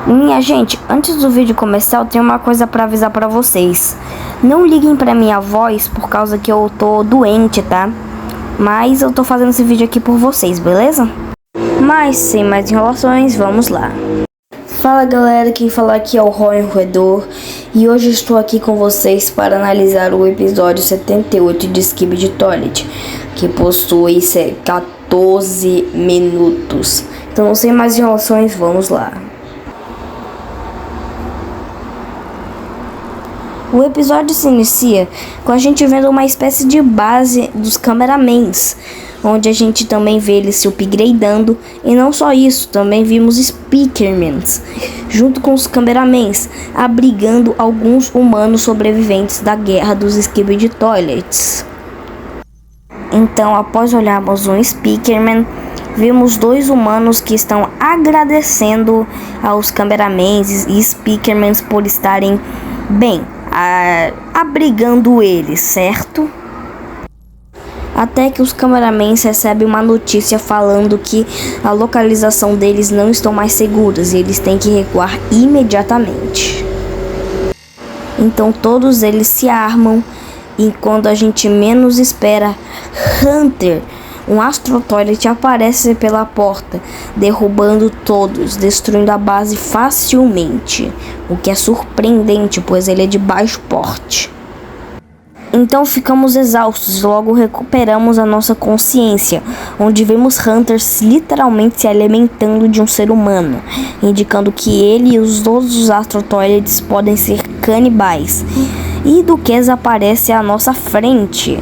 Minha gente, antes do vídeo começar, eu tenho uma coisa pra avisar pra vocês. Não liguem pra minha voz por causa que eu tô doente, tá? Mas eu tô fazendo esse vídeo aqui por vocês, beleza? Mas sem mais enrolações, vamos lá. Fala galera, quem fala aqui é o Roy Roedor. E hoje estou aqui com vocês para analisar o episódio 78 de Skibidi Toilet, que possui 14 minutos. Então sem mais enrolações, vamos lá. O episódio se inicia com a gente vendo uma espécie de base dos cameramans, onde a gente também vê eles se upgradeando, e não só isso, também vimos speakermans, junto com os cameramans, abrigando alguns humanos sobreviventes da guerra dos Skibidi Toilets. Então, após olharmos um speakerman, vimos dois humanos que estão agradecendo aos cameramans e speakermans por estarem bem, abrigando eles, certo? Até que os cameramans recebem uma notícia falando que a localização deles não estão mais seguras e eles têm que recuar imediatamente. Então todos eles se armam e quando a gente menos espera, Hunter, um Astro Toilet, aparece pela porta, derrubando todos, destruindo a base facilmente, o que é surpreendente, pois ele é de baixo porte. Então ficamos exaustos e logo recuperamos a nossa consciência, onde vemos Hunter literalmente se alimentando de um ser humano, indicando que ele e todos os Astro Toilets podem ser canibais. E Duquesa aparece à nossa frente,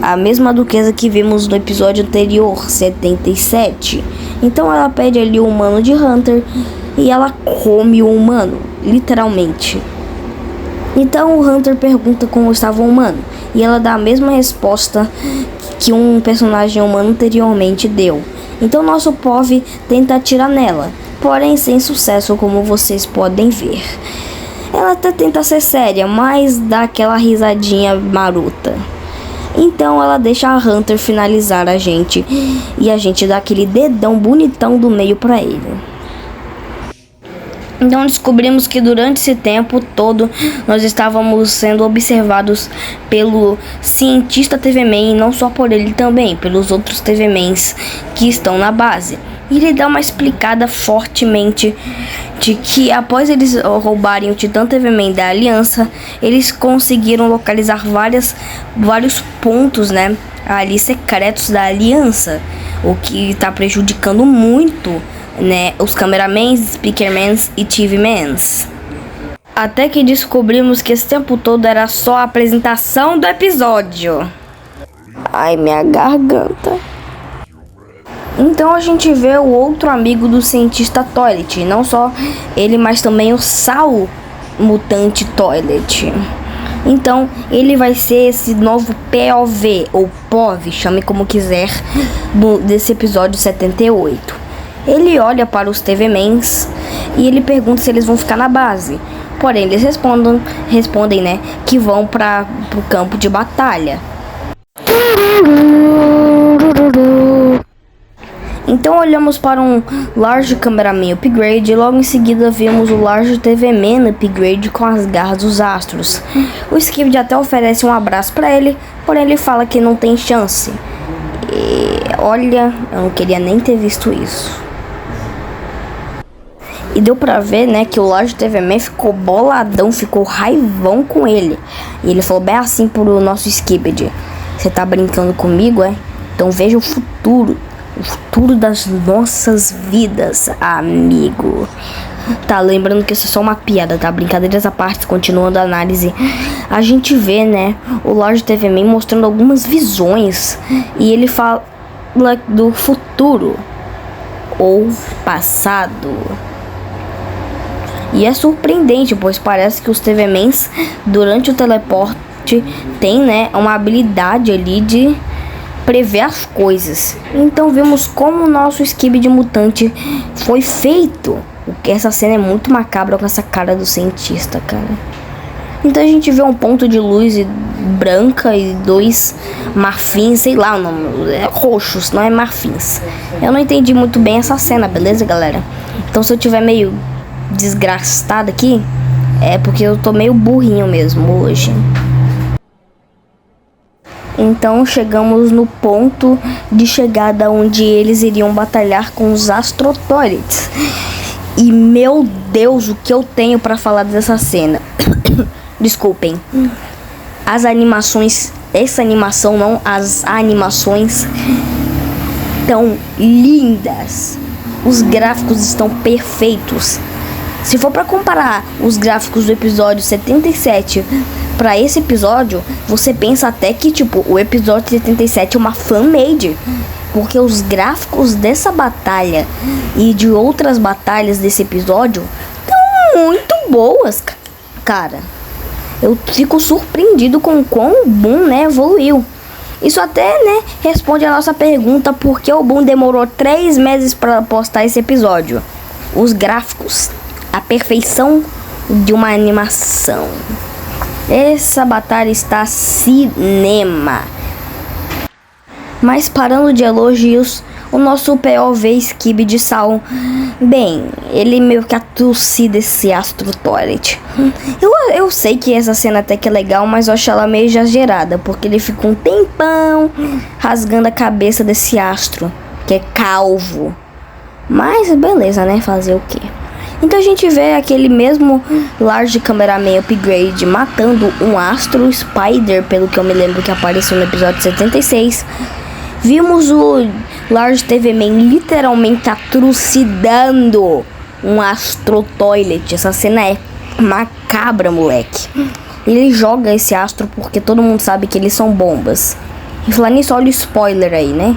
a mesma Duquesa que vimos no episódio anterior, 77. Então ela pede ali o humano de Hunter e ela come o humano, literalmente. Então o Hunter pergunta como estava o humano, e ela dá a mesma resposta que um personagem humano anteriormente deu. Então nosso POV tenta atirar nela, porém sem sucesso, como vocês podem ver. Ela até tenta ser séria, mas dá aquela risadinha marota. Então ela deixa a Hunter finalizar a gente, e a gente dá aquele dedão bonitão do meio pra ele. Então descobrimos que durante esse tempo todo nós estávamos sendo observados pelo cientista TV-Man, e não só por ele também, pelos outros TV-Mans que estão na base. E ele dá uma explicada fortemente de que após eles roubarem o Titã TV-Man da Aliança, eles conseguiram localizar vários pontos, né, ali secretos da Aliança, o que está prejudicando muito, né, os cameramans, speakermans e TV-mans. Até que descobrimos que esse tempo todo era só a apresentação do episódio. Ai, minha garganta. Então a gente vê o outro amigo do cientista Toilet, não só ele, mas também o Saul Mutante Toilet. Então ele vai ser esse novo POV, ou POV, chame como quiser, desse episódio 78. Ele olha para os TV-Mans e ele pergunta se eles vão ficar na base. Porém eles respondem, né, que vão para o campo de batalha. Então olhamos para um Large Cameraman Upgrade e logo em seguida vemos o Large TV-Man Upgrade com as garras dos astros. O Skibidi até oferece um abraço para ele, porém ele fala que não tem chance. E olha, eu não queria nem ter visto isso. E deu pra ver, né, que o Large TV-Man ficou boladão, ficou raivão com ele. E ele falou bem assim pro nosso Skibidi: você tá brincando comigo, é? Então veja o futuro das nossas vidas, amigo. Tá, lembrando que isso é só uma piada, tá? Brincadeiras à parte, continuando a análise. A gente vê, né, o Large TV-Man mostrando algumas visões. E ele fala do futuro ou passado. E é surpreendente, pois parece que os TV-Mans, durante o teleporte, têm, né, uma habilidade ali de prever as coisas. Então vemos como o nosso Skibidi mutante foi feito. Essa cena é muito macabra com essa cara do cientista, cara. Então a gente vê um ponto de luz branca e dois marfins, sei lá o nome, é roxos, não é marfins. Eu não entendi muito bem essa cena, beleza, galera? Então se eu tiver meio desgraçada aqui, é porque eu tô meio burrinho mesmo hoje. Então chegamos no ponto de chegada onde eles iriam batalhar com os Astrotoids. E meu Deus, o que eu tenho pra falar dessa cena? Desculpem. As animações, essa animação não, as animações estão lindas. Os gráficos estão perfeitos. Se for pra comparar os gráficos do episódio 77 pra esse episódio, você pensa até que, tipo, o episódio 77 é uma fan-made. Porque os gráficos dessa batalha e de outras batalhas desse episódio estão muito boas, cara. Eu fico surpreendido com o quão o Boom, né, evoluiu. Isso até, né, responde a nossa pergunta por que o Boom demorou 3 meses para postar esse episódio. Os gráficos, a perfeição de uma animação. Essa batalha está cinema. Mas parando de elogios, o nosso POV Skib de Sal, bem, ele meio que atusse desse Astrotoilet. Eu sei que essa cena até que é legal, mas eu acho ela meio exagerada, porque ele fica um tempão rasgando a cabeça desse astro, que é calvo. Mas beleza, né, fazer o quê? Então a gente vê aquele mesmo Large Cameraman Upgrade matando um Astro Spider, pelo que eu me lembro que apareceu no episódio 76. Vimos o Large TV Man literalmente trucidando um Astrotoilet. Essa cena é macabra, moleque. Ele joga esse astro porque todo mundo sabe que eles são bombas. E falar nisso, olha o spoiler aí, né?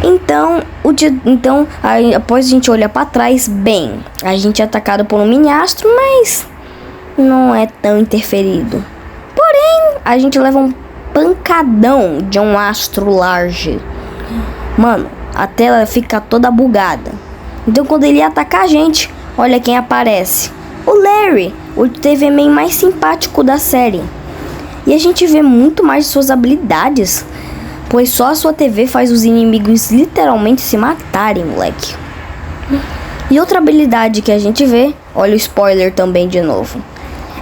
Então, aí, após a gente olhar pra trás, bem, a gente é atacado por um mini astro, mas não é tão interferido. Porém, a gente leva um pancadão de um astro large. Mano, a tela fica toda bugada. Então quando ele ia atacar a gente, olha quem aparece. O Larry, o TV Man mais simpático da série. E a gente vê muito mais de suas habilidades, pois só a sua TV faz os inimigos literalmente se matarem, moleque. E outra habilidade que a gente vê, olha o spoiler também de novo,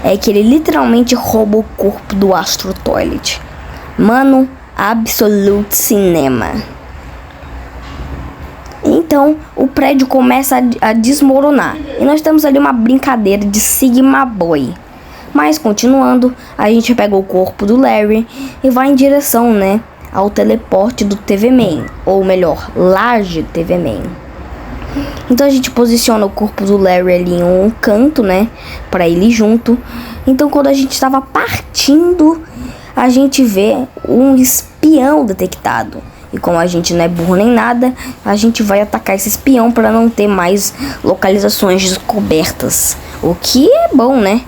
é que ele literalmente rouba o corpo do Astrotoilet. Mano, absolute cinema. Então, o prédio começa a desmoronar. E nós temos ali uma brincadeira de Sigma Boy. Mas, continuando, a gente pega o corpo do Larry e vai em direção, né, ao teleporte do TV Man. Ou melhor, Large TV Man. Então a gente posiciona o corpo do Larry ali em um canto, né, pra ele ir junto. Então quando a gente estava partindo, a gente vê um espião detectado. E como a gente não é burro nem nada, a gente vai atacar esse espião para não ter mais localizações descobertas. O que é bom, né?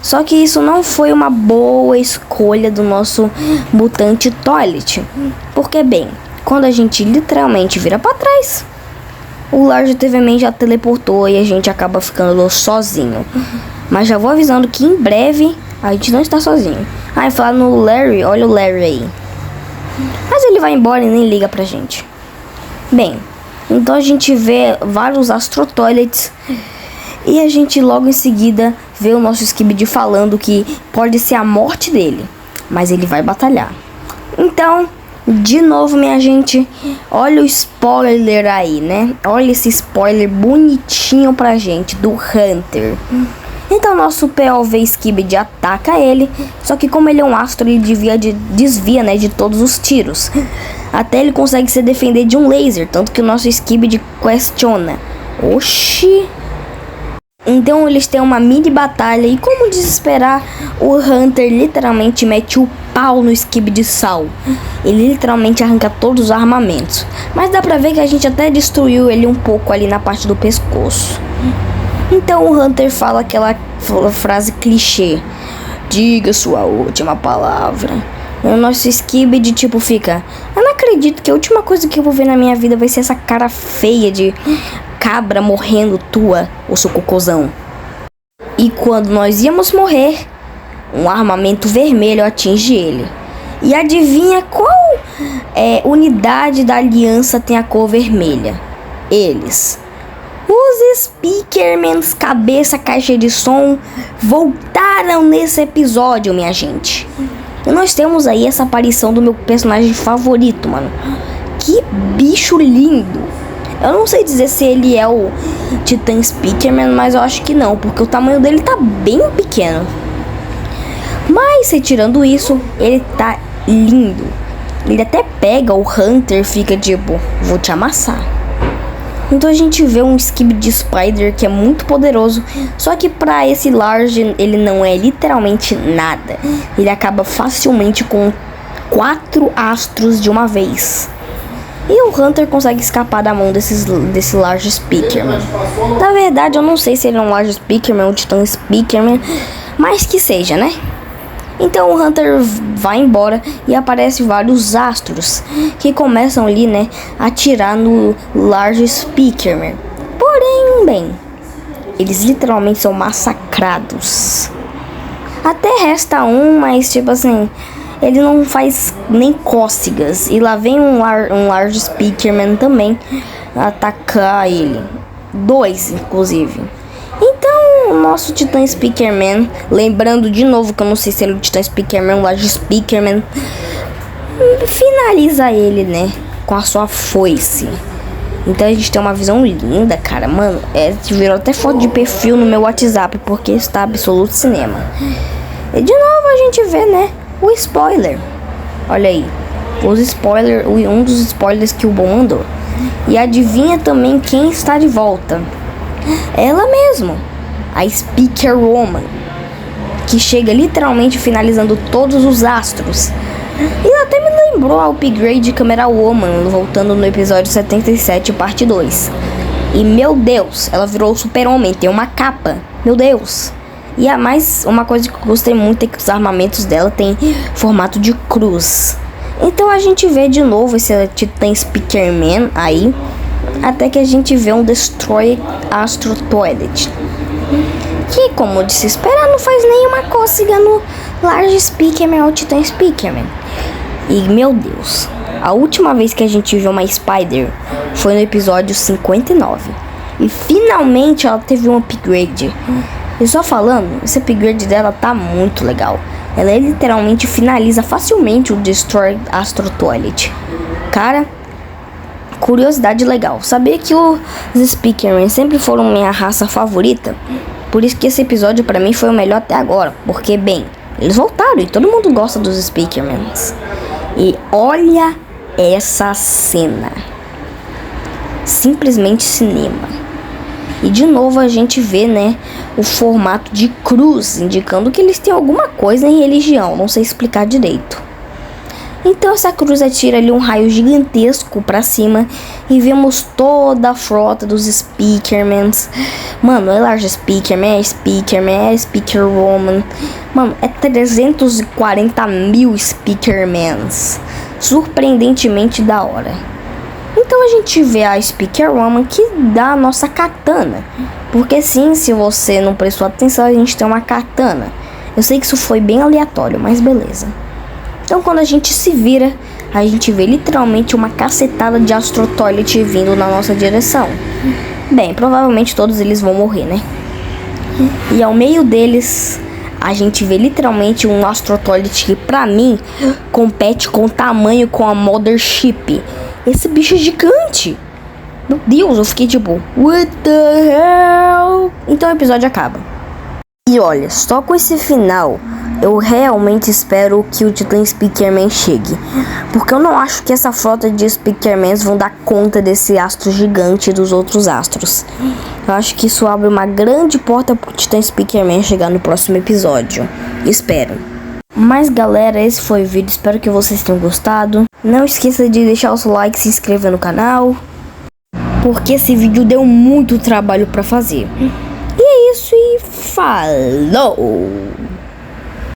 Só que isso não foi uma boa escolha do nosso mutante Toilet. Porque, bem, quando a gente literalmente vira para trás, o Large TV Man já teleportou e a gente acaba ficando sozinho. Mas já vou avisando que em breve a gente não está sozinho. Ah, e falar no Larry, olha o Larry aí. Mas ele vai embora e nem liga pra gente. Bem, então a gente vê vários Astrotoilets. E a gente logo em seguida vê o nosso Skibidi falando que pode ser a morte dele, mas ele vai batalhar. Então, de novo, minha gente, olha o spoiler aí, né? Olha esse spoiler bonitinho pra gente do Hunter. Então nosso POV Skibidi ataca ele, só que como ele é um astro, ele desvia, né, de todos os tiros. Até ele consegue se defender de um laser, tanto que o nosso Skibidi questiona: oxi. Então eles têm uma mini batalha e, como desesperar, o Hunter literalmente mete o pau no Skibidi Sal. Ele literalmente arranca todos os armamentos, mas dá pra ver que a gente até destruiu ele um pouco ali na parte do pescoço. Então o Hunter fala aquela frase clichê: diga sua última palavra. E o nosso Skibidi tipo fica: eu não acredito que a última coisa que eu vou ver na minha vida vai ser essa cara feia de cabra morrendo tua, ô seu cocôzão. E quando nós íamos morrer, um armamento vermelho atinge ele. E adivinha qual unidade da aliança tem a cor vermelha? Eles, os Speakermans, cabeça, caixa de som, voltaram nesse episódio, minha gente. E nós temos aí essa aparição do meu personagem favorito, mano. Que bicho lindo. Eu não sei dizer se ele é o Titã Speakerman, mas eu acho que não, porque o tamanho dele tá bem pequeno. Mas, retirando isso, ele tá lindo. Ele até pega o Hunter e fica tipo, vou te amassar. Então a gente vê um Skibidi Spider que é muito poderoso, só que pra esse Large ele não é literalmente nada. Ele acaba facilmente com 4 astros de uma vez. E o Hunter consegue escapar da mão desse Large Speakerman. Na verdade eu não sei se ele é um Large Speakerman ou um Titã Speakerman, mas que seja, né? Então o Hunter vai embora e aparece vários astros que começam ali, né, a atirar no Large Speakerman. Porém, bem, eles literalmente são massacrados. Até resta um, mas tipo assim, ele não faz nem cócegas. E lá vem um Large Speakerman também atacar ele. 2, inclusive. Então, o nosso Titã Speakerman, lembrando de novo que eu não sei se ele é o Titã Speakerman ou o Large Speakerman, finaliza ele, né, com a sua foice. Então a gente tem uma visão linda, cara. Mano, virou até foto de perfil no meu WhatsApp, porque está absoluto cinema. E de novo a gente vê, né, o spoiler. Olha aí, um dos spoilers que o Bon mandou. E adivinha também quem está de volta? Ela mesma, a Speaker Woman, que chega literalmente finalizando todos os astros. E até me lembrou a upgrade Camera Woman, voltando no episódio 77, parte 2. E meu Deus, ela virou o Super-Homem, tem uma capa, meu Deus. E a mais, uma coisa que eu gostei muito é que os armamentos dela tem formato de cruz. Então a gente vê de novo esse Titã Speakerman aí, até que a gente vê um Destroy Astro Toilet, que, como de se esperar, não faz nenhuma cócega no Large Speakerman ou Titã Speakerman. E meu Deus, a última vez que a gente viu uma Spider foi no episódio 59. E finalmente ela teve um upgrade. E só falando, esse upgrade dela tá muito legal. Ela literalmente finaliza facilmente o Destroy Astro Toilet. Cara, curiosidade legal. Sabia que os Speakerman sempre foram minha raça favorita? Por isso que esse episódio pra mim foi o melhor até agora. Porque, bem, eles voltaram e todo mundo gosta dos Speakermans. E olha essa cena. Simplesmente cinema. E de novo a gente vê, né, o formato de cruz, indicando que eles têm alguma coisa em religião, não sei explicar direito. Então essa cruz atira ali um raio gigantesco pra cima e vemos toda a frota dos Speakermans. Mano, é Large Speakerman, é Speakerman, é Speaker Woman. Mano, é 340 mil Speakermans. Surpreendentemente da hora. Então a gente vê a Speaker Woman que dá a nossa katana. Porque sim, se você não prestou atenção, a gente tem uma katana. Eu sei que isso foi bem aleatório, mas beleza. Então quando a gente se vira, a gente vê literalmente uma cacetada de Astro Toilet vindo na nossa direção. Bem, provavelmente todos eles vão morrer, né? E ao meio deles, a gente vê literalmente um Astro Toilet que pra mim compete com tamanho com a Mothership. Esse bicho é gigante. Meu Deus, eu fiquei tipo, what the hell? Então o episódio acaba. E olha, só com esse final, eu realmente espero que o Titã Speakerman chegue. Porque eu não acho que essa frota de Speakermans vão dar conta desse astro gigante e dos outros astros. Eu acho que isso abre uma grande porta pro Titã Speakerman chegar no próximo episódio. Espero. Mas galera, esse foi o vídeo, espero que vocês tenham gostado. Não esqueça de deixar o seu like e se inscrever no canal, porque esse vídeo deu muito trabalho pra fazer. E é isso e falou!